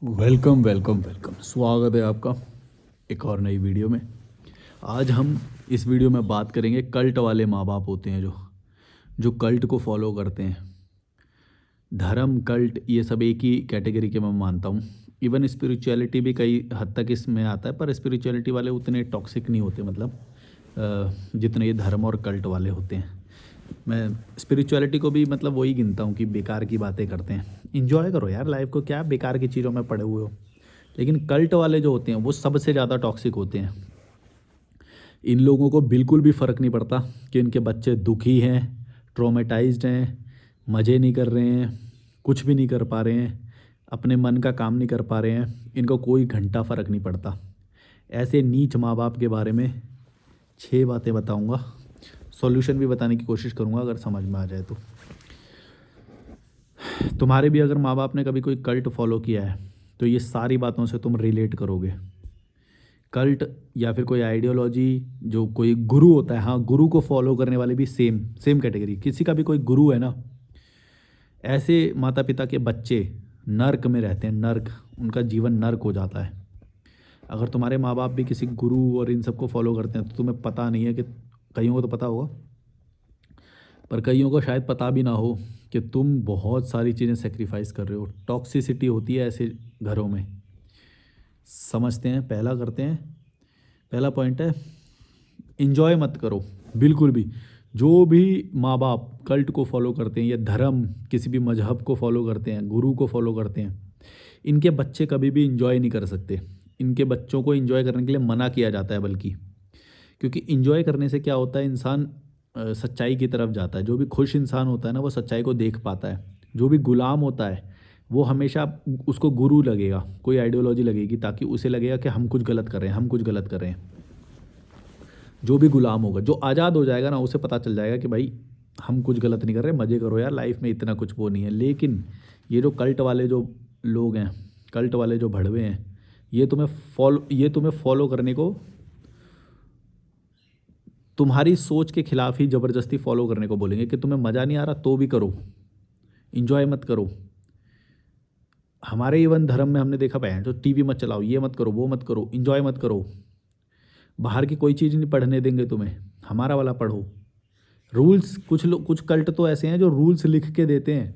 Welcome welcome welcome, स्वागत है आपका एक और नई वीडियो में। आज हम इस वीडियो में बात करेंगे कल्ट वाले माँ बाप होते हैं जो जो कल्ट को फॉलो करते हैं। धर्म कल्ट ये सब एक ही कैटेगरी के मैं मानता हूँ। इवन स्पिरिचुअलिटी भी कई हद तक इसमें आता है, पर स्पिरिचुअलिटी वाले उतने टॉक्सिक नहीं होते, मतलब जितने ये धर्म और कल्ट वाले होते हैं। मैं स्पिरिचुअलिटी को भी मतलब वही गिनता हूँ कि बेकार की बातें करते हैं। इंजॉय करो यार लाइफ को, क्या बेकार की चीज़ों में पड़े हुए हो। लेकिन कल्ट वाले जो होते हैं वो सबसे ज़्यादा टॉक्सिक होते हैं। इन लोगों को बिल्कुल भी फ़र्क नहीं पड़ता कि इनके बच्चे दुखी हैं, ट्रॉमेटाइज्ड हैं, मज़े नहीं कर रहे हैं, कुछ भी नहीं कर पा रहे हैं, अपने मन का काम नहीं कर पा रहे हैं। इनको कोई घंटा फ़र्क नहीं पड़ता। ऐसे नीच माँ बाप के बारे में 6 बातें बताऊंगा। सॉल्यूशन भी बताने की कोशिश करूंगा अगर समझ में आ जाए तो। तुम्हारे भी अगर माँ बाप ने कभी कोई कल्ट फॉलो किया है तो ये सारी बातों से तुम रिलेट करोगे। कल्ट या फिर कोई आइडियोलॉजी, जो कोई गुरु होता है, हाँ गुरु को फॉलो करने वाले भी सेम सेम कैटेगरी। किसी का भी कोई गुरु है ना, ऐसे माता पिता के बच्चे नर्क में रहते हैं। नर्क, उनका जीवन नर्क हो जाता है। अगर तुम्हारे माँ बाप भी किसी गुरु और इन सब को फॉलो करते हैं तो तुम्हें पता नहीं है कि, कईयों को तो पता होगा पर कईयों को शायद पता भी ना हो कि तुम बहुत सारी चीज़ें सेक्रीफाइस कर रहे हो। टॉक्सिसिटी होती है ऐसे घरों में। समझते हैं, पहला करते हैं। पहला पॉइंट है, इंजॉय मत करो बिल्कुल भी। जो भी माँ बाप कल्ट को फॉलो करते हैं या धर्म किसी भी मजहब को फॉलो करते हैं, गुरु को फॉलो करते हैं, इनके बच्चे कभी भी इंजॉय नहीं कर सकते। इनके बच्चों को इंजॉय करने के लिए मना किया जाता है बल्कि। क्योंकि इंजॉय करने से क्या होता है, इंसान सच्चाई की तरफ जाता है। जो भी खुश इंसान होता है ना, वो सच्चाई को देख पाता है। जो भी गुलाम होता है वो हमेशा उसको गुरु लगेगा, कोई आइडियोलॉजी लगेगी ताकि उसे लगेगा कि हम कुछ गलत कर रहे हैं, हम कुछ गलत कर रहे हैं। जो भी गुलाम होगा, जो आज़ाद हो जाएगा ना, उसे पता चल जाएगा कि भाई हम कुछ गलत नहीं कर रहे, मज़े करो यार, लाइफ में इतना कुछ वो नहीं है। लेकिन ये जो कल्ट वाले जो लोग हैं, कल्ट वाले जो भड़वे हैं, ये तुम्हें फॉलो करने को, तुम्हारी सोच के खिलाफ ही ज़बरदस्ती फॉलो करने को बोलेंगे कि तुम्हें मज़ा नहीं आ रहा तो भी करो, इंजॉय मत करो। हमारे इवन धर्म में हमने देखा है, जो टीवी मत चलाओ, ये मत करो, वो मत करो, इंजॉय मत करो। बाहर की कोई चीज़ नहीं पढ़ने देंगे तुम्हें, हमारा वाला पढ़ो। रूल्स, कुछ लोग, कुछ कल्ट तो ऐसे हैं जो रूल्स लिख के देते हैं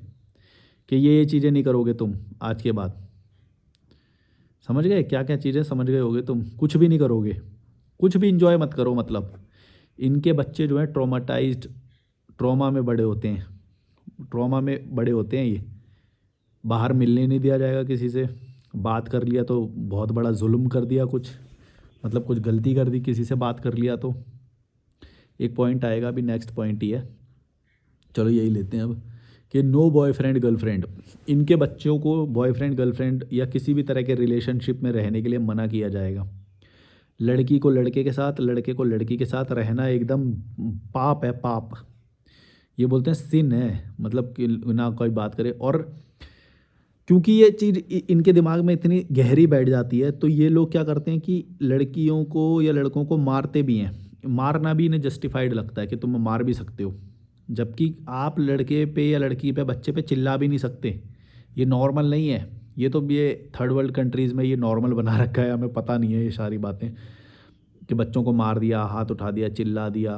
कि ये चीज़ें नहीं करोगे तुम आज के बाद। समझ गए क्या क्या चीज़ें, समझ गए होगे तुम। कुछ भी नहीं करोगे, कुछ भी इंजॉय मत करो। मतलब इनके बच्चे जो हैं ट्रॉमाटाइज्ड, ट्रॉमा में बड़े होते हैं, ट्रॉमा में बड़े होते हैं ये। बाहर मिलने नहीं दिया जाएगा किसी से, बात कर लिया तो बहुत बड़ा जुल्म कर दिया, कुछ मतलब कुछ गलती कर दी, किसी से बात कर लिया तो। एक पॉइंट आएगा अभी, नेक्स्ट पॉइंट ही है, चलो यही लेते हैं अब, कि नो बॉयफ्रेंड गर्लफ्रेंड। इनके बच्चों को बॉयफ्रेंड गर्लफ्रेंड या किसी भी तरह के रिलेशनशिप में रहने के लिए मना किया जाएगा। लड़की को लड़के के साथ, लड़के को लड़की के साथ रहना एकदम पाप है, पाप। ये बोलते हैं सिन है, मतलब कि ना कोई बात करे। और क्योंकि ये चीज़ इनके दिमाग में इतनी गहरी बैठ जाती है, तो ये लोग क्या करते हैं कि लड़कियों को या लड़कों को मारते भी हैं। मारना भी इन्हें जस्टिफाइड लगता है कि तुम मार भी सकते हो, जबकि आप लड़के पे या लड़की पे, बच्चे पे चिल्ला भी नहीं सकते। ये नॉर्मल नहीं है। ये तो ये थर्ड वर्ल्ड कंट्रीज़ में ये नॉर्मल बना रखा है, हमें पता नहीं है ये सारी बातें, कि बच्चों को मार दिया, हाथ उठा दिया, चिल्ला दिया।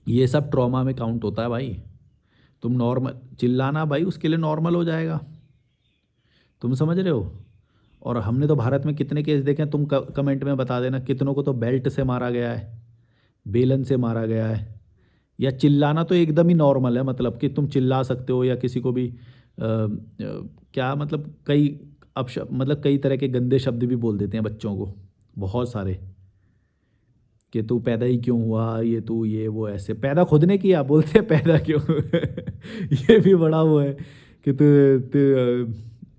ये सब ट्रॉमा में काउंट होता है भाई। तुम नॉर्मल चिल्लाना भाई उसके लिए नॉर्मल हो जाएगा। तुम समझ रहे हो। और हमने तो भारत में कितने केस देखे हैं, तुम कमेंट में बता देना कितनों को तो बेल्ट से मारा गया है, बेलन से मारा गया है। या चिल्लाना तो एकदम ही नॉर्मल है, मतलब कि तुम चिल्ला सकते हो या किसी को भी क्या मतलब कई मतलब कई तरह के गंदे शब्द भी बोल देते हैं बच्चों को, बहुत सारे, कि तू पैदा ही क्यों हुआ, ये तू ये वो, ऐसे पैदा खुद ने किया बोलते हैं पैदा क्यों। ये भी बड़ा वो है कि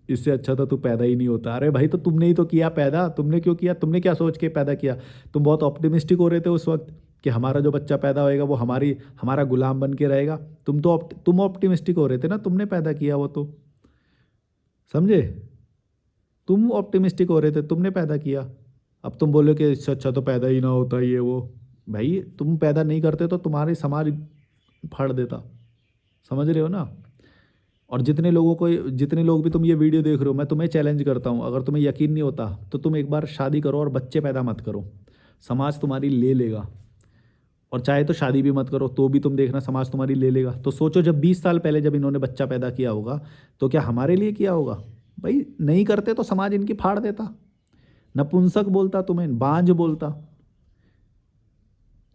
इससे अच्छा तो तू पैदा ही नहीं होता। अरे भाई तो तुमने ही तो किया पैदा, तुमने क्यों किया, तुमने क्या सोच के पैदा किया। तुम बहुत ऑप्टिमिस्टिक हो रहे थे उस वक्त कि हमारा जो बच्चा पैदा होएगा वो हमारा गुलाम बन के रहेगा। तुम ऑप्टिमिस्टिक हो रहे थे ना, तुमने पैदा किया वो तो, समझे। तुम ऑप्टिमिस्टिक हो रहे थे, तुमने पैदा किया। अब तुम बोलो कि इससे अच्छा तो पैदा ही ना होता ये वो। भाई तुम पैदा नहीं करते तो तुम्हारे समाज फाड़ देता। समझ रहे हो ना। और जितने लोग भी तुम ये वीडियो देख रहे हो, मैं तुम्हें चैलेंज करता हूँ, अगर तुम्हें यकीन नहीं होता तो तुम एक बार शादी करो और बच्चे पैदा मत करो, समाज तुम्हारी ले लेगा। और चाहे तो शादी भी मत करो तो भी तुम देखना समाज तुम्हारी ले लेगा। तो सोचो, जब 20 साल पहले जब इन्होंने बच्चा पैदा किया होगा तो क्या हमारे लिए किया होगा? भाई नहीं करते तो समाज इनकी फाड़ देता, नपुंसक बोलता, तुम्हें बांझ बोलता,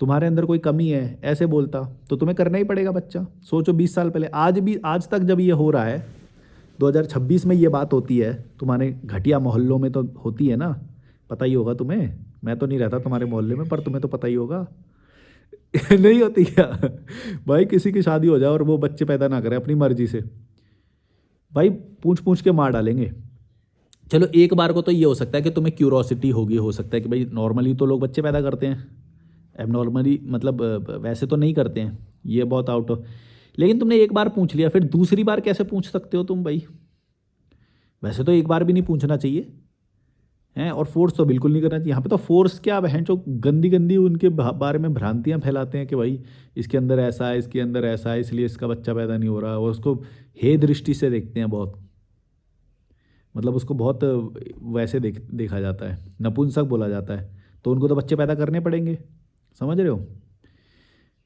तुम्हारे अंदर कोई कमी है ऐसे बोलता। तो तुम्हें करना ही पड़ेगा बच्चा। सोचो 20 साल पहले, आज तक जब ये हो रहा है, 2026 में ये बात होती है, तुम्हारे घटिया मोहल्लों में तो होती है ना, पता ही होगा तुम्हें। मैं तो नहीं रहता तुम्हारे मोहल्ले में, पर तुम्हें तो पता ही होगा। नहीं होती क्या? भाई किसी की शादी हो जाए और वो बच्चे पैदा ना करे अपनी मर्जी से, भाई पूछ पूछ के मार डालेंगे। चलो एक बार को तो ये हो सकता है कि तुम्हें क्यूरोसिटी होगी, हो सकता है कि भाई नॉर्मली तो लोग बच्चे पैदा करते हैं, एबनॉर्मली मतलब वैसे तो नहीं करते हैं, ये बहुत आउट ऑफ। लेकिन तुमने एक बार पूछ लिया, फिर दूसरी बार कैसे पूछ सकते हो तुम भाई? वैसे तो एक बार भी नहीं पूछना चाहिए हैं, और फोर्स तो बिल्कुल नहीं करना चाहिए। यहाँ पे तो फोर्स क्या है, जो गंदी गंदी उनके बारे में भ्रांतियाँ फैलाते हैं कि भाई इसके अंदर ऐसा है, इसके अंदर ऐसा है, इसलिए इसका बच्चा पैदा नहीं हो रहा, और उसको हे दृष्टि से देखते हैं बहुत, मतलब उसको बहुत वैसे देखा जाता है, नपुंसक बोला जाता है। तो उनको तो बच्चे पैदा करने पड़ेंगे, समझ रहे हो?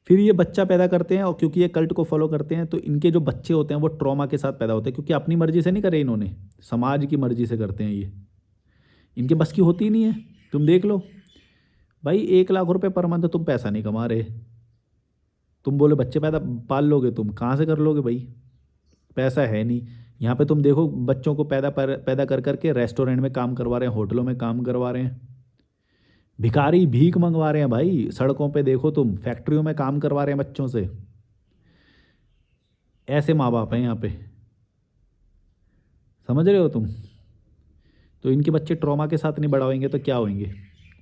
फिर ये बच्चा पैदा करते हैं, और क्योंकि ये कल्ट को फॉलो करते हैं तो इनके जो बच्चे होते हैं वो ट्रॉमा के साथ पैदा होते हैं, क्योंकि अपनी मर्जी से नहीं करे इन्होंने, समाज की मर्जी से करते हैं ये, इनके बस की होती ही नहीं है। तुम देख लो भाई, 1 लाख रुपए पर मंथ तुम पैसा नहीं कमा रहे, तुम बोले बच्चे पैदा पाल लोगे, तुम कहाँ से कर लोगे भाई? पैसा है नहीं। यहाँ पे तुम देखो, बच्चों को पैदा कर करके रेस्टोरेंट में काम करवा रहे हैं, होटलों में काम करवा रहे हैं, भिखारी भीख मंगवा रहे हैं भाई, सड़कों पे देखो तुम, फैक्ट्रियों में काम करवा रहे हैं बच्चों से। ऐसे माँ बाप हैं यहाँ पे, समझ रहे हो तुम? तो इनके बच्चे ट्रॉमा के साथ नहीं बड़ा होंगे तो क्या होंगे?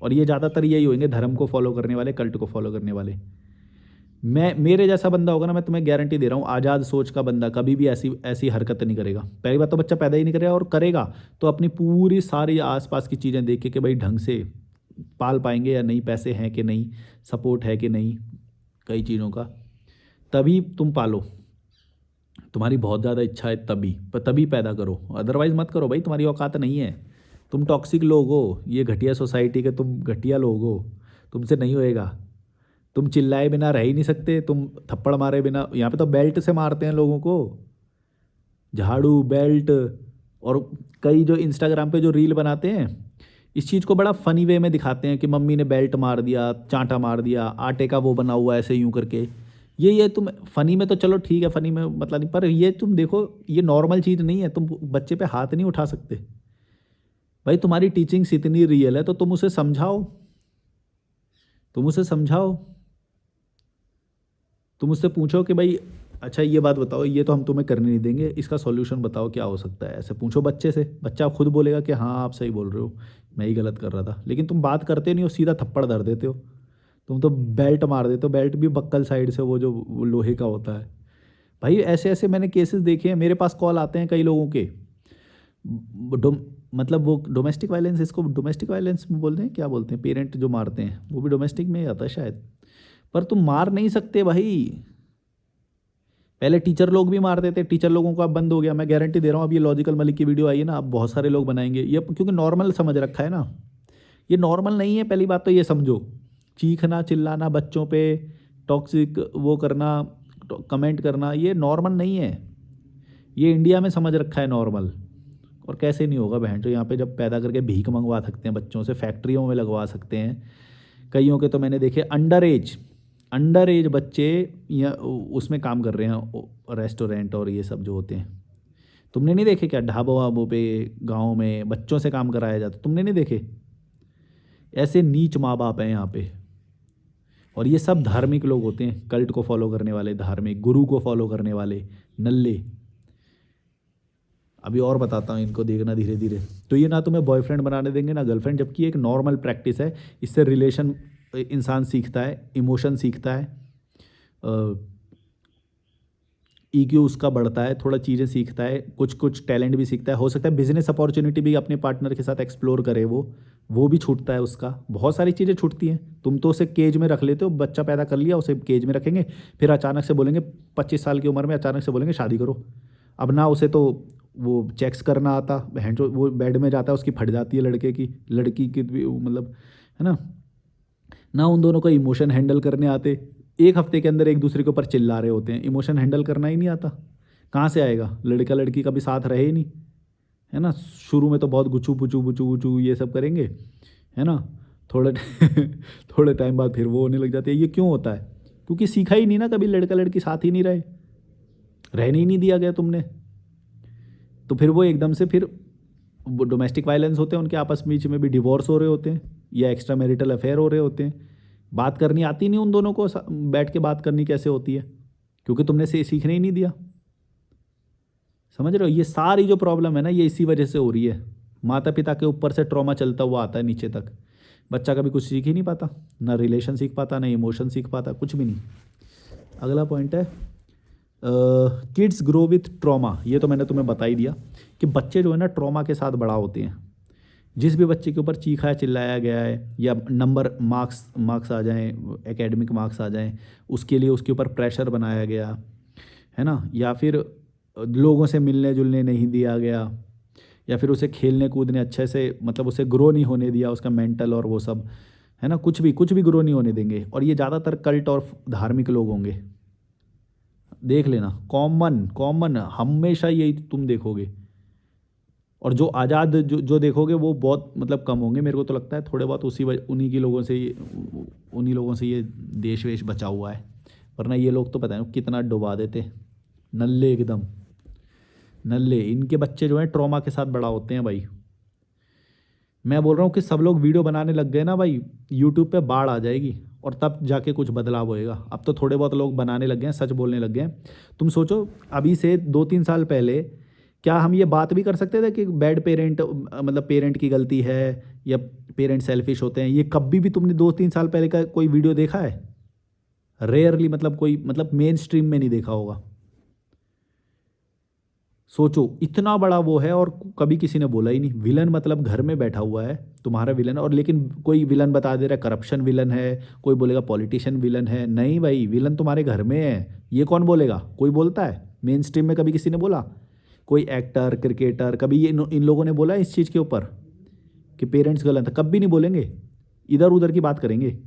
और ये ज़्यादातर यही होंगे, धर्म को फॉलो करने वाले, कल्ट को फॉलो करने वाले। मेरे जैसा बंदा होगा ना, मैं तुम्हें गारंटी दे रहा हूँ, आज़ाद सोच का बंदा कभी भी ऐसी ऐसी हरकत नहीं करेगा। पहली बात तो बच्चा पैदा ही नहीं करेगा, और करेगा तो अपनी पूरी सारी आसपास की चीज़ें देख के भाई ढंग से पाल पाएंगे या नहीं, पैसे हैं कि नहीं, सपोर्ट है कि नहीं, कई चीज़ों का, तभी तुम पालो। तुम्हारी बहुत ज़्यादा इच्छा है तभी पैदा करो, अदरवाइज़ मत करो भाई, तुम्हारी औकात नहीं है। तुम टॉक्सिक लोग हो, ये घटिया सोसाइटी के तुम घटिया लोग हो, तुमसे नहीं होएगा। तुम चिल्लाए बिना रह ही नहीं सकते, तुम थप्पड़ मारे बिना, यहाँ पे तो बेल्ट से मारते हैं लोगों को, झाड़ू बेल्ट। और कई जो इंस्टाग्राम पे जो रील बनाते हैं, इस चीज़ को बड़ा फ़नी वे में दिखाते हैं कि मम्मी ने बेल्ट मार दिया, चांटा मार दिया, आटे का वो बना हुआ ऐसे यूं करके। ये तुम फ़नी में तो चलो ठीक है, फ़नी में मतलब नहीं, पर ये तुम देखो, ये नॉर्मल चीज़ नहीं है। तुम बच्चे पे हाथ नहीं उठा सकते भाई, तुम्हारी टीचिंग्स इतनी रियल है तो तुम उसे समझाओ, तुम उसे समझाओ। तुम उससे पूछो कि भाई अच्छा ये बात बताओ, ये तो हम तुम्हें करने नहीं देंगे, इसका सॉल्यूशन बताओ क्या हो सकता है, ऐसे पूछो बच्चे से। बच्चा खुद बोलेगा कि हाँ आप सही बोल रहे हो, मैं ही गलत कर रहा था। लेकिन तुम बात करते नहीं हो, सीधा थप्पड़ धर देते हो, तुम तो बेल्ट मार देते हो, बेल्ट भी बक्कल साइड से, वो जो वो लोहे का होता है। भाई ऐसे ऐसे मैंने केसेस देखे हैं, मेरे पास कॉल आते हैं कई लोगों के, डो, मतलब वो डोमेस्टिक वायलेंस, इसको डोमेस्टिक वायलेंस में बोलते हैं, क्या बोलते हैं, पेरेंट जो मारते हैं, वो भी डोमेस्टिक में ही आता है शायद। पर तुम मार नहीं सकते भाई। पहले टीचर लोग भी मारते थे, टीचर लोगों का अब बंद हो गया। मैं गारंटी दे रहा हूँ, अब ये लॉजिकल मलिक की वीडियो आई है ना, अब बहुत सारे लोग बनाएंगे ये, क्योंकि नॉर्मल समझ रखा है ना। ये नॉर्मल नहीं है, पहली बात तो ये समझो। चीखना चिल्लाना बच्चों पे, टॉक्सिक वो करना, कमेंट करना, ये नॉर्मल नहीं है। ये इंडिया में समझ रखा है नॉर्मल। और कैसे नहीं होगा बहन, तो यहाँ पे जब पैदा करके भीख मंगवा सकते हैं बच्चों से, फैक्ट्रियों में लगवा सकते हैं। कईयों के तो मैंने देखे अंडर एज बच्चे या उसमें काम कर रहे हैं, रेस्टोरेंट और ये सब जो होते हैं। तुमने नहीं देखे क्या, ढाबों वाबों पे गाँव में बच्चों से काम कराया जाता, तुमने नहीं देखे? ऐसे नीच माँ बाप हैं यहाँ पे। और ये सब धार्मिक लोग होते हैं, कल्ट को फॉलो करने वाले, धार्मिक गुरु को फॉलो करने वाले नल्ले। अभी और बताता हूँ, इनको देखना धीरे धीरे। तो ये ना तुम्हें बॉयफ्रेंड बनाने देंगे ना गर्लफ्रेंड, जबकि एक नॉर्मल प्रैक्टिस है। इससे रिलेशन इंसान सीखता है, इमोशन सीखता है, ईक्यू उसका बढ़ता है, थोड़ा चीज़ें सीखता है, कुछ कुछ टैलेंट भी सीखता है। हो सकता है बिजनेस अपॉर्चुनिटी भी अपने पार्टनर के साथ एक्सप्लोर करे, वो भी छूटता है उसका। बहुत सारी चीज़ें छूटती हैं। तुम तो उसे केज में रख लेते हो, बच्चा पैदा कर लिया, उसे केज में रखेंगे, फिर अचानक से बोलेंगे 25 साल की उम्र में अचानक से बोलेंगे शादी करो। अब ना उसे तो वो चेक्स करना आता, बहन जो वो बेड में जाता है उसकी फट जाती है लड़के की, लड़की की भी मतलब, है ना। ना उन दोनों को इमोशन हैंडल करने आते, एक हफ्ते के अंदर एक दूसरे के ऊपर चिल्ला रहे होते हैं, इमोशन हैंडल करना ही नहीं आता। कहाँ से आएगा, लड़का लड़की कभी साथ रहे ही नहीं, है ना। शुरू में तो बहुत गुचू पुचू बुचू बुचू ये सब करेंगे, है ना। थोड़े थोड़े टाइम बाद फिर वो होने लग जाते हैं। ये क्यों होता है? क्योंकि सीखा ही नहीं ना, कभी लड़का लड़की साथ ही नहीं रहे, रहने ही नहीं दिया गया तुमने। तो फिर वो एकदम से फिर वो डोमेस्टिक वायलेंस होते हैं, उनके आपस बीच में भी डिवोर्स हो रहे होते हैं या एक्स्ट्रा मैरिटल अफेयर हो रहे होते हैं। बात करनी आती नहीं उन दोनों को, बैठ के बात करनी कैसे होती है, क्योंकि तुमने से सीखने ही नहीं दिया। समझ रहे हो, ये सारी जो प्रॉब्लम है ना, ये इसी वजह से हो रही है। माता पिता के ऊपर से ट्रॉमा चलता हुआ आता है नीचे तक, बच्चा कभी कुछ सीख ही नहीं पाता, ना रिलेशन सीख पाता, ना इमोशन सीख पाता, कुछ भी नहीं। अगला पॉइंट है किड्स ग्रो विथ ट्रॉमा। ये तो मैंने तुम्हें बता ही दिया कि बच्चे जो है ना ट्रॉमा के साथ बड़ा होते हैं। जिस भी बच्चे के ऊपर चीखा चिल्लाया गया है या नंबर मार्क्स आ जाएं, एकेडमिक मार्क्स आ जाएं, उसके लिए उसके ऊपर प्रेशर बनाया गया, है ना, या फिर लोगों से मिलने जुलने नहीं दिया गया, या फिर उसे खेलने कूदने अच्छे से मतलब उसे ग्रो नहीं होने दिया, उसका मेंटल और वो सब, है ना, कुछ भी ग्रो नहीं होने देंगे। और ये ज़्यादातर कल्ट और धार्मिक लोग होंगे, देख लेना, कॉमन कॉमन हमेशा यही तुम देखोगे। और जो आज़ाद जो जो देखोगे वो बहुत मतलब कम होंगे, मेरे को तो लगता है थोड़े बहुत उन्हीं की लोगों से उन्हीं लोगों से ये देश वेश बचा हुआ है। वरना ये लोग तो पता नहीं कितना डुबा देते, नल्ले एकदम नल्ले। इनके बच्चे जो हैं ट्रॉमा के साथ बड़ा होते हैं भाई। मैं बोल रहा हूँ कि सब लोग वीडियो बनाने लग गए ना भाई, यूट्यूब पे बाढ़ आ जाएगी और तब जाके कुछ बदलाव होएगा। अब तो थोड़े बहुत लोग बनाने लग गए हैं, सच बोलने लग गए हैं। तुम सोचो अभी से 2-3 साल पहले क्या हम ये बात भी कर सकते थे कि बैड पेरेंट मतलब पेरेंट की गलती है या पेरेंट सेल्फिश होते हैं? ये कभी भी तुमने 2-3 साल पहले का कोई वीडियो देखा है? रेयरली, मतलब कोई मतलब मेन स्ट्रीम में नहीं देखा होगा। सोचो इतना बड़ा वो है और कभी किसी ने बोला ही नहीं। विलन मतलब घर में बैठा हुआ है तुम्हारा विलन, और लेकिन कोई विलन बता दे रहा है करप्शन विलन है, कोई बोलेगा पॉलिटिशियन विलन है। नहीं भाई, विलन तुम्हारे घर में है। ये कौन बोलेगा? कोई बोलता है मेन स्ट्रीम में? कभी किसी ने बोला? कोई एक्टर क्रिकेटर कभी ये इन लोगों ने बोला है इस चीज़ के ऊपर कि पेरेंट्स गलत है? कभी नहीं बोलेंगे। इधर उधर की बात करेंगे,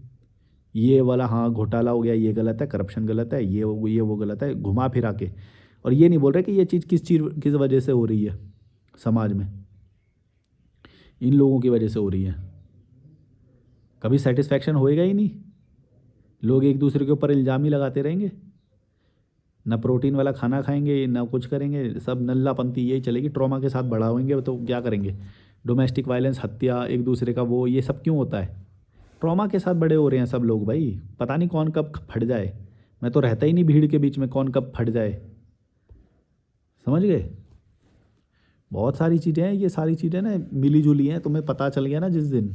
ये वाला हाँ घोटाला हो गया, ये गलत है, करप्शन गलत है, ये वो गलत है, घुमा फिरा के। और ये नहीं बोल रहे कि ये चीज़ किस वजह से हो रही है समाज में, इन लोगों की वजह से हो रही है। कभी सेटिस्फैक्शन होएगा ही नहीं, लोग एक दूसरे के ऊपर इल्ज़ाम ही लगाते रहेंगे। ना प्रोटीन वाला खाना खाएंगे ना कुछ करेंगे, सब नल्लापंथी यही चलेगी। ट्रॉमा के साथ बड़ा होंगे तो क्या करेंगे? डोमेस्टिक वायलेंस, हत्या, एक दूसरे का वो, ये सब क्यों होता है? ट्रॉमा के साथ बड़े हो रहे हैं सब लोग भाई। पता नहीं कौन कब फट जाए। मैं तो रहता ही नहीं भीड़ के बीच में, कौन कब फट जाए। समझ गए? बहुत सारी चीज़ें हैं, ये सारी चीज़ें ना मिली जुली हैं। तुम्हें पता चल गया ना जिस दिन,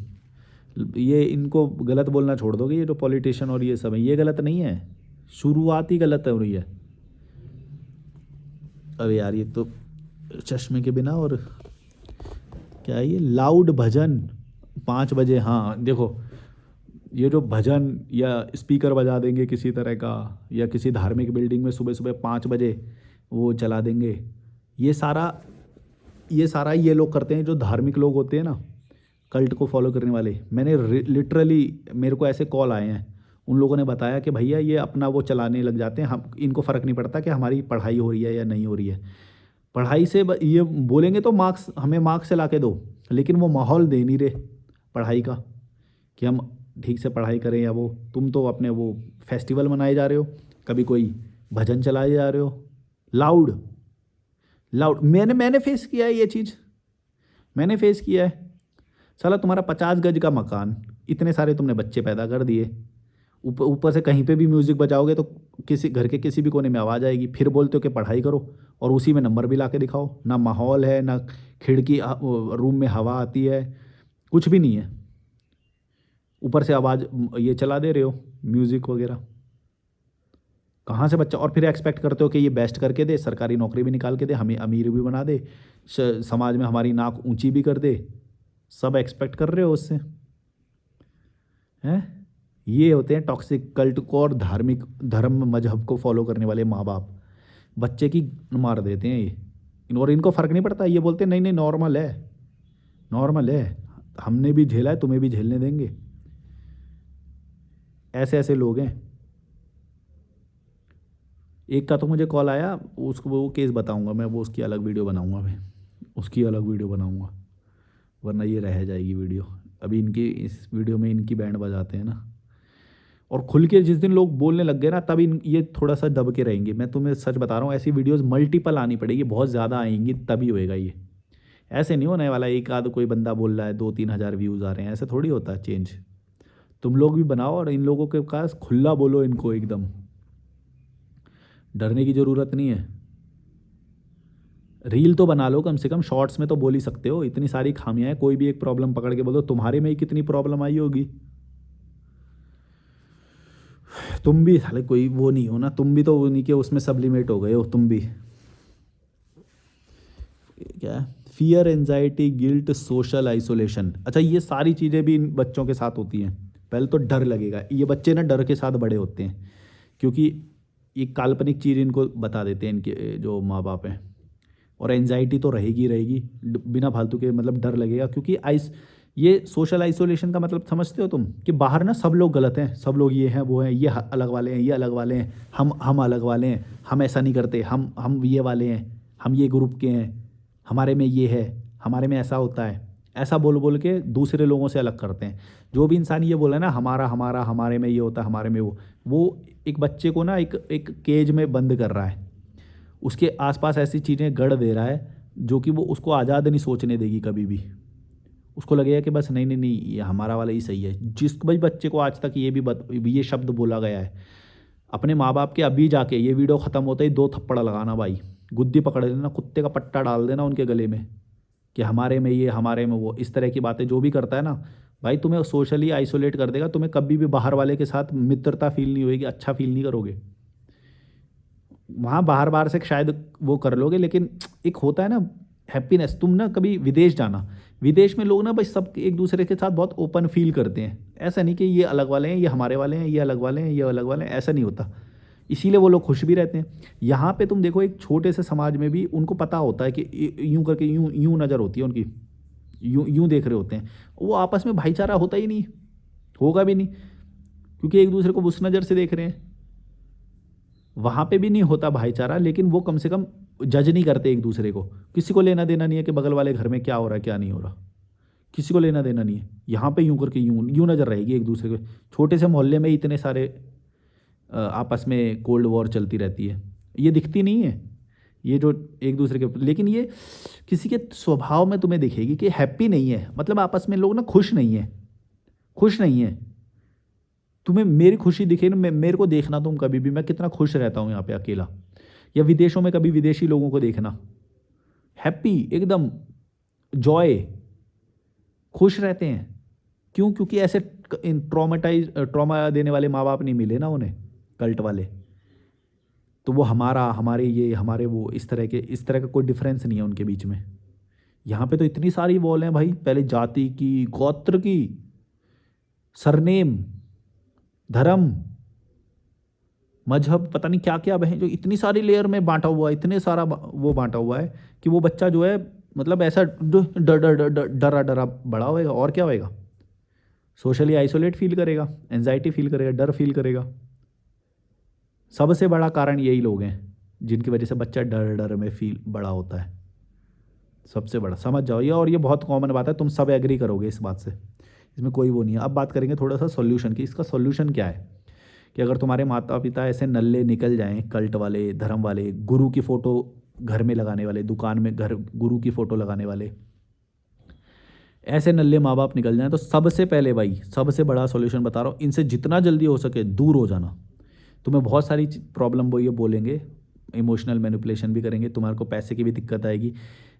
ये इनको गलत बोलना छोड़ दोगे। ये जो पॉलिटिशियन और ये सब है, ये गलत नहीं है, शुरुआत ही गलत हो रही है। अरे यार ये तो चश्मे के बिना, और क्या है ये लाउड भजन 5 बजे। हाँ देखो, ये जो भजन या स्पीकर बजा देंगे किसी तरह का, या किसी धार्मिक बिल्डिंग में सुबह सुबह 5 बजे वो चला देंगे, ये सारा ये लोग करते हैं जो धार्मिक लोग होते हैं ना, कल्ट को फॉलो करने वाले। मैंने लिटरली, मेरे को ऐसे कॉल आए हैं, उन लोगों ने बताया कि भैया ये अपना वो चलाने लग जाते हैं, हम इनको फ़र्क नहीं पड़ता कि हमारी पढ़ाई हो रही है या नहीं हो रही है। पढ़ाई से ये बोलेंगे तो मार्क्स, हमें मार्क्स से ला के दो, लेकिन वो माहौल दे नहीं रहे पढ़ाई का कि हम ठीक से पढ़ाई करें। या वो तुम तो अपने वो फेस्टिवल मनाए जा रहे हो, कभी कोई भजन चलाए जा रहे हो, लाउड लाउड। मैंने फेस किया है ये चीज़, मैंने फेस किया है। साला तुम्हारा 50 गज का मकान, इतने सारे तुमने बच्चे पैदा कर दिए, ऊपर ऊपर से कहीं पे भी म्यूज़िक बजाओगे तो किसी घर के किसी भी कोने में आवाज़ आएगी। फिर बोलते हो कि पढ़ाई करो, और उसी में नंबर भी ला के दिखाओ। ना माहौल है, ना खिड़की रूम में हवा आती है, कुछ भी नहीं है। ऊपर से आवाज़ ये चला दे रहे हो म्यूज़िक वगैरह। कहाँ से बच्चा? और फिर एक्सपेक्ट करते हो कि ये बेस्ट करके दे, सरकारी नौकरी भी निकाल के दे, हमें अमीर भी बना दे, समाज में हमारी नाक ऊंची भी कर दे। सब एक्सपेक्ट कर रहे हो उससे, हैं? ये होते हैं टॉक्सिक कल्ट को और धार्मिक धर्म मजहब को फॉलो करने वाले माँ बाप। बच्चे की मार देते हैं ये, और इनको फ़र्क नहीं पड़ता। ये बोलते हैं नहीं नहीं नॉर्मल है, नॉर्मल है, हमने भी झेला है, तुम्हें भी झेलने देंगे। ऐसे ऐसे लोग हैं। एक का तो मुझे कॉल आया, उसको वो केस बताऊंगा मैं, वो उसकी अलग वीडियो बनाऊंगा मैं, उसकी अलग वीडियो बनाऊंगा, वरना ये रह जाएगी वीडियो। अभी इनकी इस वीडियो में इनकी बैंड बजाते हैं ना, और खुल के जिस दिन लोग बोलने लग गए ना, तब ये थोड़ा सा दब के रहेंगे। मैं तुम्हें सच बता रहा हूँ, ऐसी वीडियोस मल्टीपल आनी पड़ेगी, बहुत ज़्यादा आएंगी, तभी होएगा ये। ऐसे नहीं होने वाला एक आध कोई बंदा बोल रहा है 2-3 हज़ार व्यूज़ आ रहे हैं, ऐसे थोड़ी होता है चेंज। तुम लोग भी बनाओ और इन लोगों के पास खुला बोलो इनको, एकदम डरने की ज़रूरत नहीं है। रील तो बना लो कम से कम, शॉर्ट्स में तो बोल ही सकते हो। इतनी सारी खामियां हैं, कोई भी एक प्रॉब्लम पकड़ के बोलो, तुम्हारे में ही कितनी प्रॉब्लम आई होगी। तुम भी साले कोई वो नहीं हो ना, तुम भी तो उन्हीं के उसमें सब्लिमेट हो गए हो तुम भी। क्या है, fear, anxiety, guilt, social isolation. अच्छा, ये सारी चीज़ें भी इन बच्चों के साथ होती हैं। पहले तो डर लगेगा, ये बच्चे ना डर के साथ बड़े होते हैं, क्योंकि ये काल्पनिक चीज़ इनको बता देते हैं इनके जो माँ बाप हैं। और एंजाइटी तो रहेगी रहेगी, बिना फालतू के, मतलब डर लगेगा, क्योंकि ये सोशल आइसोलेशन का मतलब समझते हो तुम, कि बाहर ना सब लोग गलत हैं, सब लोग ये हैं वो हैं, ये अलग वाले हैं, ये अलग वाले हैं, हम अलग वाले हैं, हम ऐसा नहीं करते, हम ये वाले हैं, हम ये ग्रुप के हैं, हमारे में ये है, हमारे में ऐसा होता है, ऐसा बोल बोल के दूसरे लोगों से अलग करते हैं। जो भी इंसान ये बोला ना हमारा हमारा, हमारे में ये होता है, हमारे में वो एक बच्चे को ना एक एक केज में बंद कर रहा है, उसके आसपास ऐसी चीज़ें गढ़ दे रहा है जो कि वो उसको आज़ाद नहीं सोचने देगी कभी भी। उसको लगेगा कि बस नहीं नहीं नहीं, ये हमारा वाला ही सही है। जिस भाई बच्चे को आज तक ये शब्द बोला गया है अपने माँ बाप के, अभी जाके ये वीडियो ख़त्म होते ही 2 थप्पड़ लगाना भाई, गुद्दी पकड़ लेना, कुत्ते का पट्टा डाल देना उनके गले में, कि हमारे में ये, हमारे में वो, इस तरह की बातें जो भी करता है ना भाई, तुम्हें सोशली आइसोलेट कर देगा। तुम्हें कभी भी बाहर वाले के साथ मित्रता फील नहीं होगी, अच्छा फील नहीं करोगे। वहाँ बाहर बाहर से शायद वो कर लोगे, लेकिन एक होता है ना हैप्पीनेस। तुम ना कभी विदेश जाना, विदेश में लोग ना भाई सब एक दूसरे के साथ बहुत ओपन फील करते हैं। ऐसा नहीं कि ये अलग वाले हैं, ये हमारे वाले हैं, ये अलग वाले हैं, ये अलग वाले हैं, ऐसा नहीं होता। इसीलिए वो लोग खुश भी रहते हैं। यहाँ पे तुम देखो, एक छोटे से समाज में भी उनको पता होता है कि यूं करके यूं यूं नज़र होती है उनकी, यूं यूं देख रहे होते हैं। वो आपस में भाईचारा होता ही नहीं, होगा भी नहीं, क्योंकि एक दूसरे को उस नज़र से देख रहे हैं। वहाँ पे भी नहीं होता भाईचारा, लेकिन वो कम से कम जज नहीं करते एक दूसरे को। किसी को लेना देना नहीं है कि बगल वाले घर में क्या हो रहा है क्या नहीं हो रहा, किसी को लेना देना नहीं है। यहाँ पे यूं करके यूं यूं नज़र रहेगी एक दूसरे के। छोटे से मोहल्ले में इतने सारे आपस में कोल्ड वॉर चलती रहती है, ये दिखती नहीं है, ये जो एक दूसरे के। लेकिन ये किसी के स्वभाव में तुम्हें दिखेगी कि हैप्पी नहीं है, मतलब आपस में लोग ना खुश नहीं है, खुश नहीं है। तुम्हें मेरी खुशी दिखे ना, मेरे को देखना तुम कभी भी, मैं कितना खुश रहता हूँ यहाँ पे अकेला, या विदेशों में कभी विदेशी लोगों को देखना, हैप्पी एकदम, जॉय, खुश रहते हैं। क्यों? क्योंकि ऐसे ट्रॉमा देने वाले माँ बाप नहीं मिले ना उन्हें, कल्ट वाले। तो वो हमारा, हमारे ये, हमारे वो, इस तरह का कोई डिफरेंस नहीं है उनके बीच में। यहाँ पे तो इतनी सारी वॉल हैं भाई, पहले जाति की, गोत्र की, सरनेम, धर्म, मजहब, पता नहीं क्या क्या है, जो इतनी सारी लेयर में बांटा हुआ है, इतने सारा वो बांटा हुआ है कि वो बच्चा जो है, मतलब ऐसा डरा डरा बड़ा होएगा, और क्या होएगा, सोशली आइसोलेट फील करेगा, एंजाइटी फील करेगा, डर फील करेगा। सबसे बड़ा कारण यही लोग हैं जिनकी वजह से बच्चा डर डर में फील बड़ा होता है, सबसे बड़ा, समझ जाओ ये। और ये बहुत कॉमन बात है, तुम सब एग्री करोगे इस बात से, इसमें कोई वो नहीं है। अब बात करेंगे थोड़ा सा सॉल्यूशन की। इसका सॉल्यूशन क्या है कि अगर तुम्हारे माता पिता ऐसे नल्ले निकल जाएं, कल्ट वाले, धर्म वाले, गुरु की फ़ोटो घर में लगाने वाले, दुकान में घर गुरु की फ़ोटो लगाने वाले, ऐसे नल्ले माँ बाप निकल जाएं, तो सबसे पहले भाई, सबसे बड़ा सॉल्यूशन बता रहा हूँ, इनसे जितना जल्दी हो सके दूर हो जाना। तुम्हें बहुत सारी प्रॉब्लम वो ये बोलेंगे, इमोशनल मैनिपुलेशन भी करेंगे, तुम्हारे को पैसे की भी दिक्कत आएगी,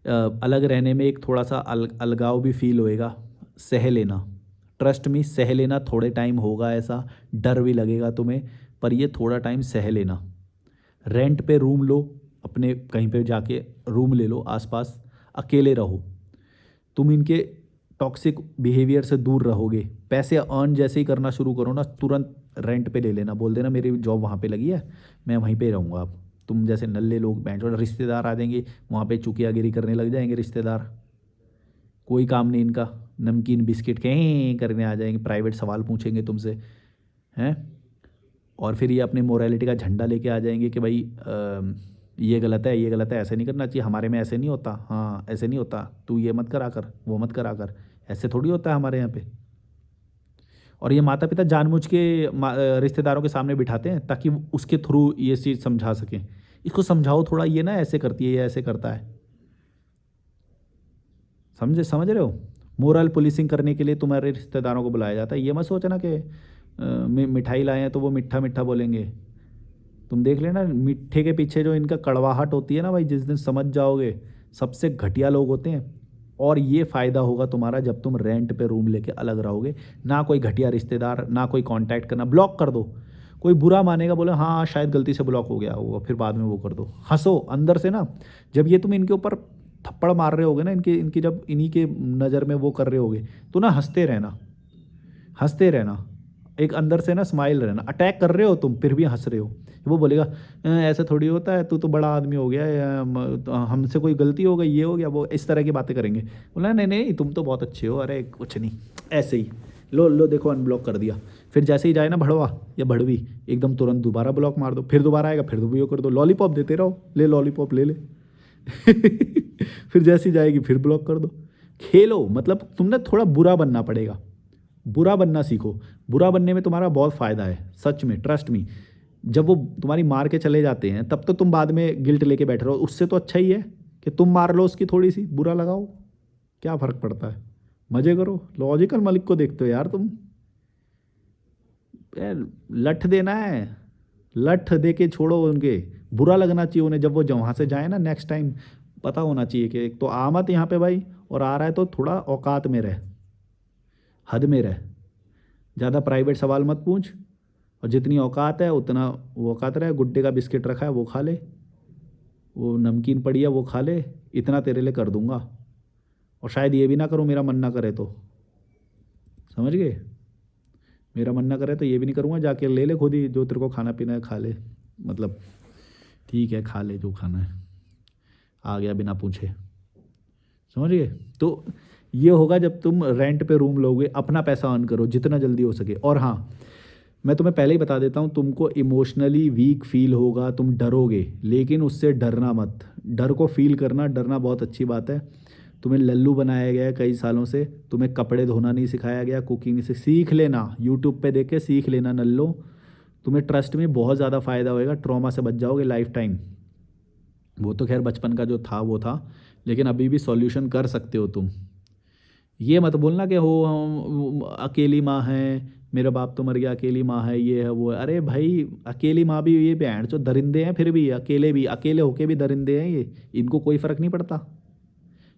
अलग रहने में एक थोड़ा सा अलगाव भी फील होएगा। सह लेना, ट्रस्ट मी, सह लेना, थोड़े टाइम होगा ऐसा, डर भी लगेगा तुम्हें, पर ये थोड़ा टाइम सह लेना। रेंट पे रूम लो, अपने कहीं पे जाके रूम ले लो आसपास, अकेले रहो, तुम इनके टॉक्सिक बिहेवियर से दूर रहोगे। पैसे अर्न जैसे ही करना शुरू करो ना, तुरंत रेंट पे ले लेना, बोल देना मेरी जॉब वहाँ पे लगी है, मैं वहीं पे रहूँगा अब, तुम जैसे नल्ले लोग बैंच और रिश्तेदार आ जाएंगे, वहाँ पे चुकियागिरी करने लग जाएंगे रिश्तेदार, कोई काम नहीं इनका, नमकीन बिस्किट कहीं करने आ जाएंगे, प्राइवेट सवाल पूछेंगे तुमसे हैं। और फिर ये अपने मोरालिटी का झंडा लेके आ जाएंगे कि भाई ये गलत है, ये गलत है, ऐसे नहीं करना चाहिए, हमारे में ऐसे नहीं होता, हाँ ऐसे नहीं होता, तू ये मत करा कर, वो मत करा कर, ऐसे थोड़ी होता है हमारे यहाँ पे। और ये माता पिता जानबूझ के रिश्तेदारों के सामने बिठाते हैं ताकि वो उसके थ्रू ये चीज़ समझा सकें, इसको समझाओ थोड़ा, ये ना ऐसे करती है, ये ऐसे करता है। समझ रहे हो? मोरल पुलिसिंग करने के लिए तुम्हारे रिश्तेदारों को बुलाया जाता है। ये मत सोचना कि मिठाई लाए हैं तो वो मीठा मीठा बोलेंगे। तुम देख लेना मीठे के पीछे जो इनका कड़वाहट होती है ना भाई, जिस दिन समझ जाओगे सबसे घटिया लोग होते हैं। और ये फ़ायदा होगा तुम्हारा जब तुम रेंट पे रूम लेके अलग रहोगे, ना कोई घटिया रिश्तेदार, ना कोई कांटेक्ट करना, ब्लॉक कर दो। कोई बुरा मानेगा, बोले हाँ शायद गलती से ब्लॉक हो गया होगा, फिर बाद में वो कर दो, हंसो अंदर से ना। जब ये तुम इनके ऊपर थप्पड़ मार रहे होगे ना, इनकी इनकी जब इन्हीं के नज़र में वो कर रहे होगे, तो ना हंसते रहना, हंसते रहना, एक अंदर से ना स्माइल रहना। अटैक कर रहे हो तुम फिर भी हंस रहे हो, वो बोलेगा ऐसा थोड़ी होता है, तू तो बड़ा आदमी हो गया, तो हमसे कोई गलती हो गई, ये हो गया, वो इस तरह की बातें करेंगे। बोला नहीं नहीं तुम तो बहुत अच्छे हो, अरे कुछ नहीं, ऐसे ही लो लो देखो अनब्लॉक कर दिया। फिर जैसे ही जाए ना भड़वा या भड़वी, एकदम तुरंत दोबारा ब्लॉक मार दो, फिर दोबारा आएगा फिर वो कर दो, लॉलीपॉप देते रहो, ले लॉलीपॉप ले ले फिर जैसी जाएगी फिर ब्लॉक कर दो। खेलो, मतलब तुमने थोड़ा बुरा बनना पड़ेगा, बुरा बनना सीखो। बुरा बनने में तुम्हारा बहुत फ़ायदा है सच में, ट्रस्ट मी। जब वो तुम्हारी मार के चले जाते हैं तब तो तुम बाद में गिल्ट लेके बैठ रहे हो, उससे तो अच्छा ही है कि तुम मार लो उसकी थोड़ी सी, बुरा लगाओ, क्या फ़र्क पड़ता है, मज़े करो। लॉजिकल मलिक को देखते हो यार तुम, लठ देना है, लठ दे के छोड़ो उनके, बुरा लगना चाहिए उन्हें जब वो वहाँ से जाए ना नेक्स्ट टाइम, पता होना चाहिए कि एक तो आ मत यहाँ पे भाई, और आ रहा है तो थोड़ा औकात में रह, हद में रह, ज़्यादा प्राइवेट सवाल मत पूछ, और जितनी औकात है उतना वो औकात रहे। गुड्डे का बिस्किट रखा है वो खा ले, वो नमकीन पड़ी है वो खा ले, इतना तेरे लिए कर दूंगा। और शायद ये भी ना करूँ, मेरा मन ना करे तो, समझ गए, मेरा मन ना करे तो ये भी नहीं करूँगा, जाके ले ले खुद ही, जो तेरे को खाना पीना है खा ले, मतलब ठीक है खा ले जो खाना है, आ गया बिना पूछे, समझ गए। तो ये होगा जब तुम रेंट पे रूम लोगे, अपना पैसा अर्न करो जितना जल्दी हो सके। और हाँ, मैं तुम्हें पहले ही बता देता हूँ, तुमको इमोशनली वीक फील होगा, तुम डरोगे, लेकिन उससे डरना मत। डर को फील करना, डरना बहुत अच्छी बात है। तुम्हें लल्लू बनाया गया है कई सालों से, तुम्हें कपड़े धोना नहीं सिखाया गया, कुकिंग से सीख लेना, यूट्यूब पे देख के सीख लेना नल्लो, तुम्हें ट्रस्ट में बहुत ज़्यादा फ़ायदा होएगा, ट्रॉमा से बच जाओगे लाइफ टाइम। वो तो खैर बचपन का जो था वो था, लेकिन अभी भी सॉल्यूशन कर सकते हो तुम। ये मत बोलना कि हो हम अकेली माँ है, मेरा बाप तो मर गया, अकेली माँ है, ये है वो है। अरे भाई अकेली माँ भी ये बहन जो दरिंदे हैं, फिर भी अकेले होके भी दरिंदे हैं ये, इनको कोई फ़र्क नहीं पड़ता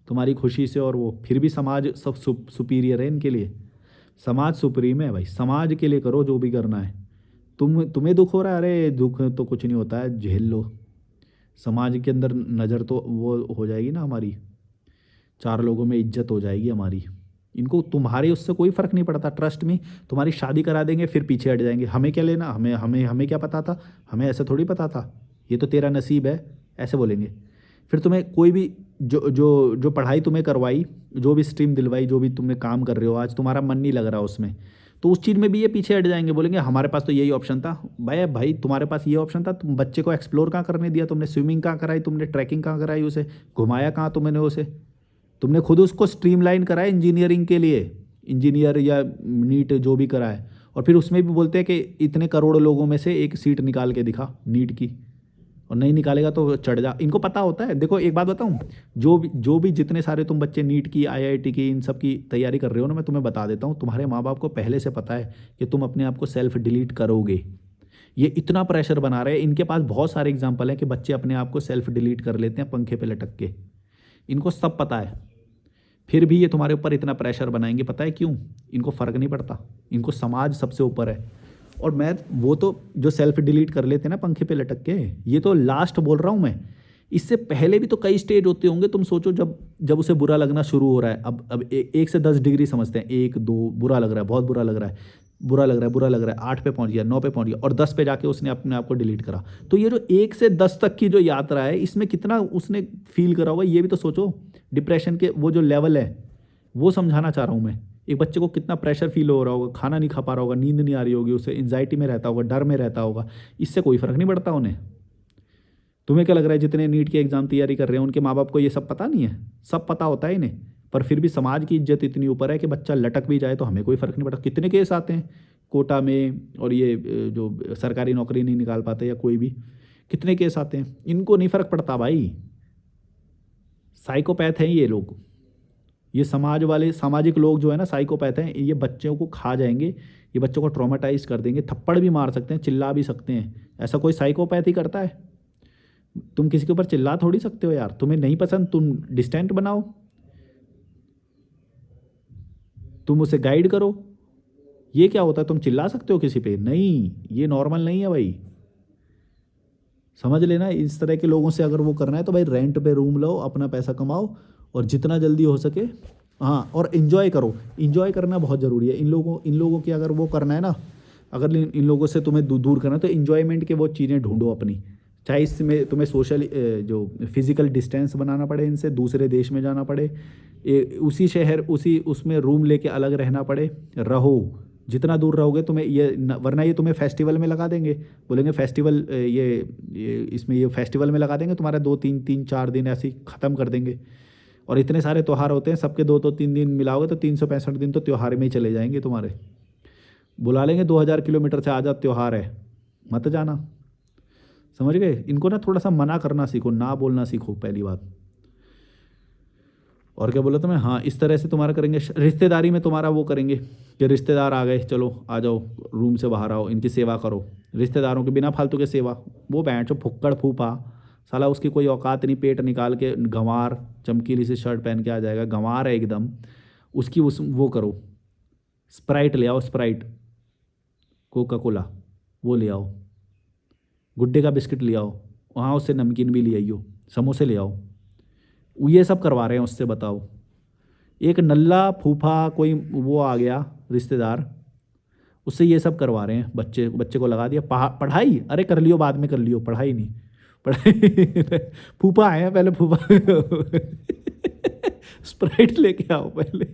तुम्हारी खुशी से। और वो फिर भी समाज सब सुपीरियर है इनके लिए, समाज सुप्रीम है भाई, समाज के लिए करो जो भी करना है। तुम्हें दुख हो रहा है, अरे दुख तो कुछ नहीं होता है, झेल लो, समाज के अंदर नज़र तो वो हो जाएगी ना हमारी, चार लोगों में इज्जत हो जाएगी हमारी। इनको तुम्हारे उससे कोई फ़र्क नहीं पड़ता, ट्रस्ट में। तुम्हारी शादी करा देंगे फिर पीछे हट जाएंगे, हमें क्या लेना, हमें हमें हमें क्या पता था, हमें ऐसे थोड़ी पता था, ये तो तेरा नसीब है, ऐसे बोलेंगे। फिर तुम्हें कोई भी जो जो जो पढ़ाई तुम्हें करवाई, जो भी स्ट्रीम दिलवाई, जो भी तुमने काम कर रहे हो, आज तुम्हारा मन नहीं लग रहा उसमें, तो उस चीज़ में भी ये पीछे हट जाएंगे, बोलेंगे हमारे पास तो यही ऑप्शन था। भाई तुम्हारे पास ये ऑप्शन था, तुम बच्चे को एक्सप्लोर कहाँ करने दिया, तुमने स्विमिंग कहाँ कराई, तुमने ट्रैकिंग कहाँ कराई, उसे घुमाया कहाँ तुमने, उसे तुमने खुद उसको स्ट्रीमलाइन कराया इंजीनियरिंग के लिए, इंजीनियर या नीट जो भी करा है। और फिर उसमें भी बोलते हैं कि इतने करोड़ लोगों में से एक सीट निकाल के दिखा नीट की, और नहीं निकालेगा तो चढ़ जा। इनको पता होता है। देखो एक बात बताऊं, जो भी जितने सारे तुम बच्चे नीट की, आईआईटी की, इन सब की तैयारी कर रहे हो ना, मैं तुम्हें बता देता हूँ, तुम्हारे माँ बाप को पहले से पता है कि तुम अपने आप को सेल्फ डिलीट करोगे। ये इतना प्रेशर बना रहे हैं, इनके पास बहुत सारे एग्जाम्पल हैं कि बच्चे अपने आप को सेल्फ डिलीट कर लेते हैं पंखे पे लटक के, इनको सब पता है। फिर भी ये तुम्हारे ऊपर इतना प्रेशर बनाएंगे, पता है क्यों? इनको फ़र्क नहीं पड़ता, इनको समाज सबसे ऊपर है। और मैं वो तो जो सेल्फ डिलीट कर लेते हैं ना पंखे पे लटक के, ये तो लास्ट बोल रहा हूँ मैं, इससे पहले भी तो कई स्टेज होते होंगे। तुम सोचो जब उसे बुरा लगना शुरू हो रहा है, अब 1 से 10 डिग्री समझते हैं, 1 2 बुरा लग रहा है, बहुत बुरा लग रहा है, बुरा लग रहा है, बुरा लग रहा है, 8 पे पहुंच गया, 9 पे पहुंच गया और 10 पे जाके उसने अपने आप को डिलीट करा। तो ये जो 1 से 10 तक की जो यात्रा है, इसमें कितना उसने फील करा होगा, ये भी तो सोचो। डिप्रेशन के वो जो लेवल है, वो समझाना चाह रहा हूँ मैं। एक बच्चे को कितना प्रेशर फील हो रहा होगा, खाना नहीं खा पा रहा होगा, नींद नहीं आ रही होगी उसे, एंजाइटी में रहता होगा, डर में रहता होगा। इससे कोई फ़र्क नहीं पड़ता उन्हें। तुम्हें क्या लग रहा है जितने नीट के एग्ज़ाम तैयारी कर रहे हैं उनके माँ बाप को ये सब पता नहीं है? सब पता होता है इन्हें, पर फिर भी समाज की इज्जत इतनी ऊपर है कि बच्चा लटक भी जाए तो हमें कोई फ़र्क नहीं पड़ता। कितने केस आते हैं कोटा में, और ये जो सरकारी नौकरी नहीं निकाल पाते या कोई भी, कितने केस आते हैं, इनको नहीं फ़र्क पड़ता भाई। साइकोपैथ हैं ये लोग, ये समाज वाले सामाजिक लोग जो है ना, साइकोपैथ हैं। ये बच्चों को खा जाएंगे, ये बच्चों को ट्रॉमेटाइज कर देंगे, थप्पड़ भी मार सकते हैं, चिल्ला भी सकते हैं। ऐसा कोई साइकोपैथ ही करता है। तुम किसी के ऊपर चिल्ला थोड़ी सकते हो यार। तुम्हें नहीं पसंद, तुम डिस्टेंट बनाओ, तुम उसे गाइड करो। ये क्या होता है, तुम चिल्ला सकते हो किसी पे? नहीं, ये नॉर्मल नहीं है भाई। समझ लेना, इस तरह के लोगों से अगर वो करना है तो भाई रेंट पे रूम लो, अपना पैसा कमाओ और जितना जल्दी हो सके, हाँ, और इन्जॉय करो। इन्जॉय करना बहुत ज़रूरी है। इन लोगों की अगर वो करना है ना, अगर इन लोगों से तुम्हें दूर करना है तो इन्जॉयमेंट के वो चीज़ें ढूंढो अपनी। चाहे इसमें तुम्हें सोशल जो फिज़िकल डिस्टेंस बनाना पड़े, इनसे दूसरे देश में जाना पड़े, उसी शहर उसी उसमें रूम लेके अलग रहना पड़े, रहो। जितना दूर रहोगे तुम्हें वरना ये तुम्हें फेस्टिवल में लगा देंगे, बोलेंगे फेस्टिवल, ये इसमें ये फेस्टिवल में लगा देंगे तुम्हारा 2 3 4 दिन ऐसे ही ख़त्म कर देंगे। और इतने सारे त्यौहार होते हैं, सबके 2 3 दिन मिलाओगे तो 365 दिन तो त्यौहार में ही चले जाएंगे तुम्हारे। बुला लेंगे 2000 किलोमीटर से, आजा त्यौहार है, मत जाना। समझ गए? इनको ना थोड़ा सा मना करना सीखो, ना बोलना सीखो, पहली बात। और क्या बोला तुम्हें? हाँ, इस तरह से तुम्हारा करेंगे, रिश्तेदारी में तुम्हारा वो करेंगे कि रिश्तेदार आ गए, चलो आ जाओ, रूम से बाहर आओ, इनकी सेवा करो। रिश्तेदारों के बिना फालतू के सेवा, वो बैंड जो फुक्कड़ फूफा, साला उसकी कोई औकात नहीं, पेट निकाल के गंवार चमकीली सी शर्ट पहन के आ जाएगा, गंवार है एकदम, उसकी वो करो। स्प्राइट ले आओ, स्प्राइट, कोका कोला वो ले आओ, गुड्डे का बिस्किट ले आओ, वहाँ उससे नमकीन भी ले आइयो, समोसे ले आओ। ये सब करवा रहे हैं उससे, बताओ। एक नल्ला फूफा कोई वो आ गया रिश्तेदार, उससे ये सब करवा रहे हैं। बच्चे बच्चे को लगा दिया पढ़ाई, अरे कर लियो, बाद में कर लियो, पढ़ाई नहीं, पढ़ाई फूफा आए हैं पहले, फूफा स्प्राइट लेके आओ पहले,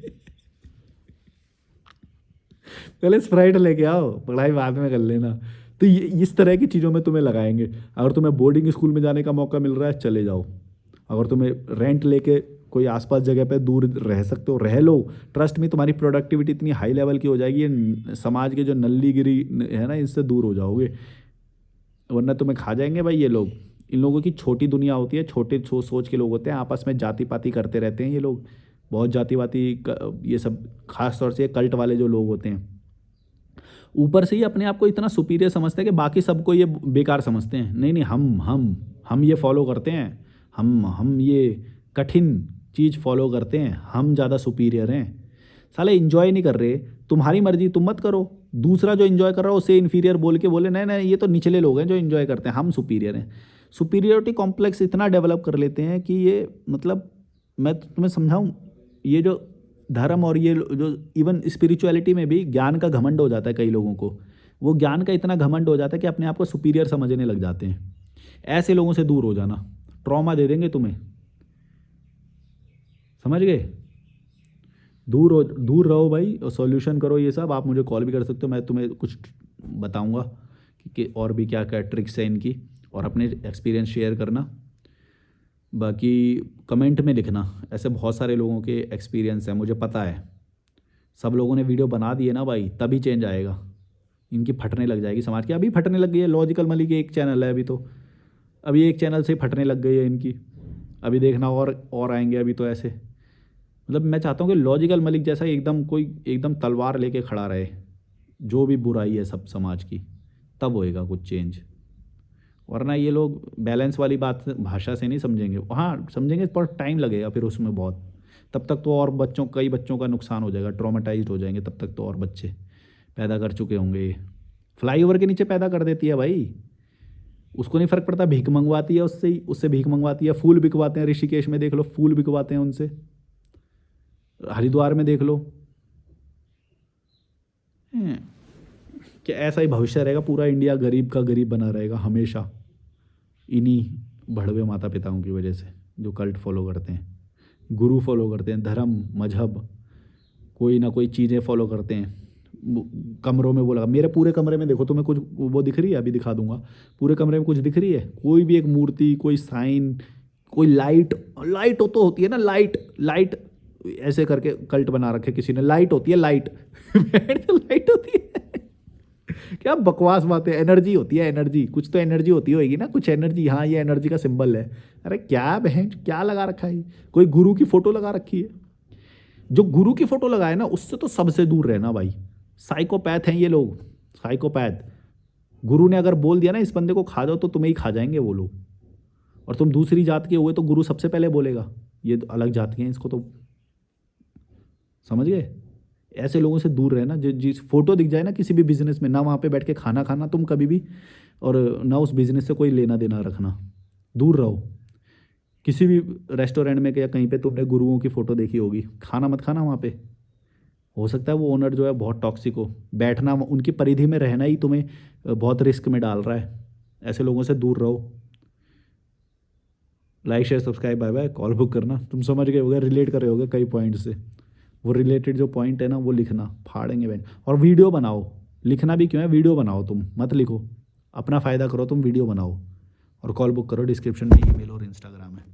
पहले स्प्राइट लेके आओ, पढ़ाई बाद में कर लेना। तो ये इस तरह की चीज़ों में तुम्हें लगाएंगे। अगर तुम्हें बोर्डिंग स्कूल में जाने का मौका मिल रहा है, चले जाओ। अगर तुम्हें रेंट लेके कोई आसपास जगह पे दूर रह सकते हो, रह लो। ट्रस्ट में तुम्हारी प्रोडक्टिविटी इतनी हाई लेवल की हो जाएगी, ये समाज के जो नल्लीगिरी है ना, इनसे दूर हो जाओगे, वरना तुम्हें खा जाएंगे भाई ये लोग। इन लोगों की छोटी दुनिया होती है, छोटे सोच के लोग होते हैं, आपस में जाति पाति करते रहते हैं ये लोग, बहुत जाति पाति ये सब, खास तौर से कल्ट वाले जो लोग होते हैं, ऊपर से ही अपने आप को इतना सुपीरियर समझते हैं कि बाकी सबको ये बेकार समझते हैं। नहीं नहीं, हम ये फॉलो करते हैं, हम ये कठिन चीज़ फॉलो करते हैं, हम ज़्यादा सुपीरियर हैं। साले इन्जॉय नहीं कर रहे, तुम्हारी मर्जी, तुम मत करो। दूसरा जो इन्जॉय कर रहा है उसे इन्फीरियर बोल के बोले नहीं नहीं, ये तो निचले लोग हैं जो इन्जॉय करते हैं, हम सुपीरियर हैं। सुपीरियरिटी कॉम्प्लेक्स इतना डेवलप कर लेते हैं कि ये, मतलब मैं तुम्हें समझाऊं, ये जो धर्म और ये जो इवन स्पिरिचुअलिटी में भी ज्ञान का घमंड हो जाता है कई लोगों को। वो ज्ञान का इतना घमंड हो जाता है कि अपने आप को सुपीरियर समझने लग जाते हैं। ऐसे लोगों से दूर हो जाना, ट्रॉमा दे देंगे तुम्हें। समझ गए? दूर रहो भाई, और सॉल्यूशन करो ये सब। आप मुझे कॉल भी कर सकते हो, मैं तुम्हें कुछ बताऊंगा कि और भी क्या क्या ट्रिक्स है इनकी, और अपने एक्सपीरियंस शेयर करना। बाकी कमेंट में लिखना, ऐसे बहुत सारे लोगों के एक्सपीरियंस हैं, मुझे पता है। सब लोगों ने वीडियो बना दिए ना भाई, तभी चेंज आएगा। इनकी फटने लग जाएगी समाज की, अभी फटने लग गई है। लॉजिकल मली की एक चैनल है अभी, तो अभी एक चैनल से फटने लग गई है इनकी। अभी देखना और आएंगे अभी तो ऐसे। मतलब मैं चाहता हूँ कि लॉजिकल मलिक जैसा एकदम तलवार लेके खड़ा रहे, जो भी बुराई है सब समाज की, तब होएगा कुछ चेंज। वरना ये लोग बैलेंस वाली बात भाषा से नहीं समझेंगे। हाँ समझेंगे, पर टाइम लगेगा फिर उसमें बहुत। तब तक तो और कई बच्चों का नुकसान हो जाएगा, ट्रॉमेटाइज्ड हो जाएंगे तब तक तो, और बच्चे पैदा कर चुके होंगे ये। फ्लाईओवर के नीचे पैदा कर देती है भाई, उसको नहीं फ़र्क पड़ता, भीख मंगवाती है उससे भीख मंगवाती है। फूल बिकवाते हैं, ऋषिकेश में देख लो, फूल बिकवाते हैं उनसे। हरिद्वार में देख लो। कि ऐसा ही भविष्य रहेगा, पूरा इंडिया गरीब का गरीब बना रहेगा हमेशा, इन्हीं भड़वे माता पिताओं की वजह से, जो कल्ट फॉलो करते हैं, गुरु फॉलो करते हैं, धर्म मजहब कोई ना कोई चीज़ें फॉलो करते हैं। कमरों में वो लगा, मेरे पूरे कमरे में देखो तुम्हें कुछ वो दिख रही है, अभी दिखा दूंगा, पूरे कमरे में कुछ दिख रही है, कोई भी एक मूर्ति, कोई साइन, कोई लाइट, लाइट हो तो होती है ना, लाइट लाइट ऐसे करके कल्ट बना रखे किसी ने, लाइट होती है लाइट लाइट होती है क्या बकवास बात है, एनर्जी होती है, एनर्जी, कुछ तो एनर्जी होती होगी ना, कुछ एनर्जी, हाँ ये एनर्जी का सिंबल है। अरे क्या बहन क्या लगा रखा है, कोई गुरु की फोटो लगा रखी है। जो गुरु की फोटो लगाए ना उससे तो सबसे दूर रहना भाई, साइकोपैथ हैं ये लोग, साइकोपैथ। गुरु ने अगर बोल दिया ना इस बंदे को खा जाओ, तो तुम्हें ही खा जाएंगे वो लोग, और तुम दूसरी जात के हुए तो गुरु सबसे पहले बोलेगा ये तो अलग जात के हैं, इसको तो समझ गए। ऐसे लोगों से दूर रहना, जो जिस फोटो दिख जाए ना किसी भी बिजनेस में, ना वहाँ पे बैठ के खाना खाना तुम कभी भी, और ना उस बिजनेस से कोई लेना देना रखना, दूर रहो। किसी भी रेस्टोरेंट में या कहीं पे तुमने गुरुओं की फ़ोटो देखी होगी, खाना मत खाना वहाँ पे, हो सकता है वो ओनर जो है बहुत टॉक्सिक हो, बैठना उनकी परिधि में रहना ही तुम्हें बहुत रिस्क में डाल रहा है। ऐसे लोगों से दूर रहो। Like share subscribe, bye bye. Call book करना, तुम समझ गए होगे, रिलेट कर रहे होगे कई पॉइंट से, वो रिलेटेड जो पॉइंट है ना वो लिखना, फाड़ेंगे बहन। और वीडियो बनाओ, लिखना भी क्यों है, वीडियो बनाओ, तुम मत लिखो, अपना फ़ायदा करो, तुम वीडियो बनाओ। और कॉल बुक करो, डिस्क्रिप्शन में ईमेल और इंस्टाग्राम है।